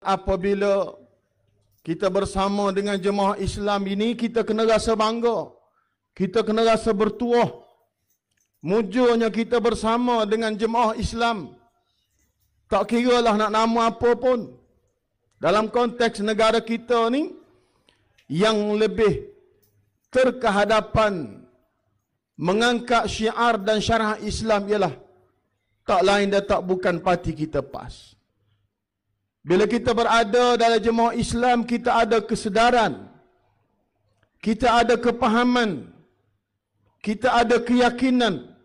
Apabila kita bersama dengan jemaah Islam ini, kita kena rasa bangga. Kita kena rasa bertuah. Mujurnya kita bersama dengan jemaah Islam. Tak kira lah nak nama apa pun. Dalam konteks negara kita ni, yang lebih terkehadapan mengangkat syiar dan syarah Islam ialah tak lain dan tak bukan parti kita PAS. Bila kita berada dalam jemaah Islam, kita ada kesedaran, kita ada kepahaman, kita ada keyakinan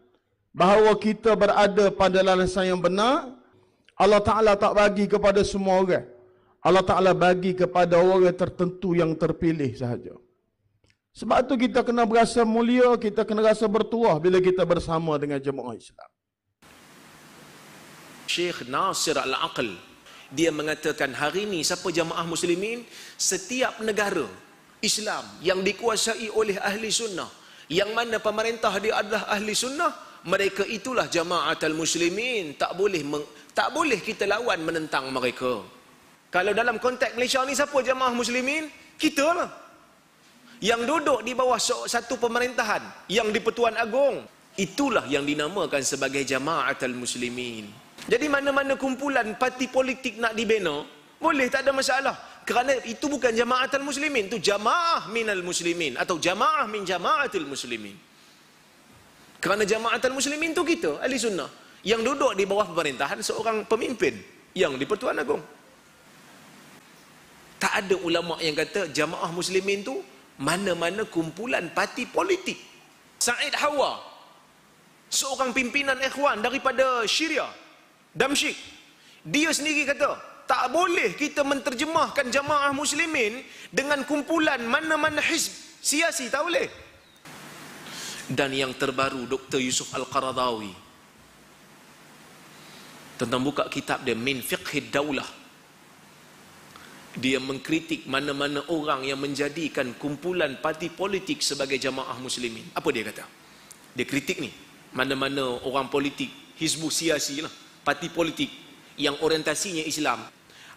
bahawa kita berada pada landasan yang benar. Allah Ta'ala tak bagi kepada semua orang. Allah Ta'ala bagi kepada orang tertentu yang terpilih sahaja. Sebab tu kita kena berasa mulia, kita kena rasa bertuah bila kita bersama dengan jemaah Islam. Syekh Nasir Al-Aql, dia mengatakan hari ini siapa jamaah muslimin, setiap negara Islam yang dikuasai oleh ahli sunnah, yang mana pemerintah dia adalah ahli sunnah, mereka itulah jamaatul muslimin. Tak boleh kita lawan menentang mereka. Kalau dalam konteks Malaysia ni, siapa jamaah muslimin? Kita lah. Yang duduk di bawah satu pemerintahan, yang di Pertuan Agong, itulah yang dinamakan sebagai jamaatul muslimin. Jadi mana-mana kumpulan parti politik nak dibina, boleh, tak ada masalah. Kerana itu bukan jamaatul muslimin, itu jamaah minal muslimin atau jamaah min jamaatul muslimin. Kerana jamaatul muslimin itu kita, ahli sunnah, yang duduk di bawah pemerintahan seorang pemimpin yang di Pertuan Agong. Tak ada ulama yang kata jamaah muslimin tu mana-mana kumpulan parti politik. Said Hawa, seorang pimpinan ikhwan daripada Syria, Damsyik, dia sendiri kata tak boleh kita menterjemahkan jamaah muslimin dengan kumpulan mana-mana hizb siasi, tak boleh. Dan yang terbaru, Dr. Yusuf Al-Qaradawi, tentang buka kitab dia Min Fiqhid Daulah, dia mengkritik mana-mana orang yang menjadikan kumpulan parti politik sebagai jamaah muslimin. Apa dia kata? Dia kritik ni, mana-mana orang politik, hizbu siasi lah, parti politik yang orientasinya Islam,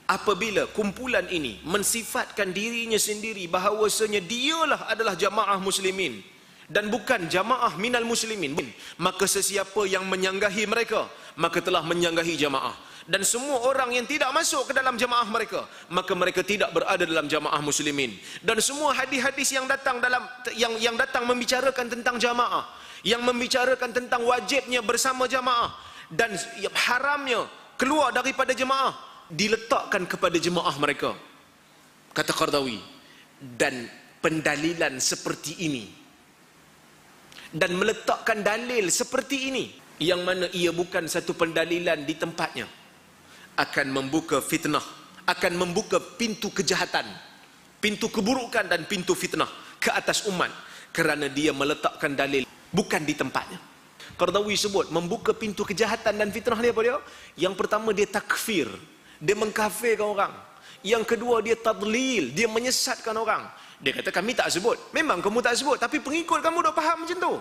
apabila kumpulan ini mensifatkan dirinya sendiri bahawasanya dialah adalah jamaah muslimin dan bukan jamaah minal muslimin, maka sesiapa yang menyanggahi mereka, maka telah menyanggahi jamaah. Dan semua orang yang tidak masuk ke dalam jamaah mereka, maka mereka tidak berada dalam jamaah muslimin. Dan semua hadis-hadis yang datang yang datang membicarakan tentang jamaah, yang membicarakan tentang wajibnya bersama jamaah dan haramnya keluar daripada jemaah, diletakkan kepada jemaah mereka, kata Qaradawi. Dan pendalilan seperti ini, dan meletakkan dalil seperti ini, yang mana ia bukan satu pendalilan di tempatnya, akan membuka fitnah, akan membuka pintu kejahatan, pintu keburukan dan pintu fitnah ke atas umat, kerana dia meletakkan dalil bukan di tempatnya. Qaradawi sebut membuka pintu kejahatan dan fitnah dia apa dia? Yang pertama, dia takfir, dia mengkafirkan orang. Yang kedua, dia tadlil, dia menyesatkan orang. Dia kata kami tak sebut. Memang kamu tak sebut, tapi pengikut kamu dah faham macam tu.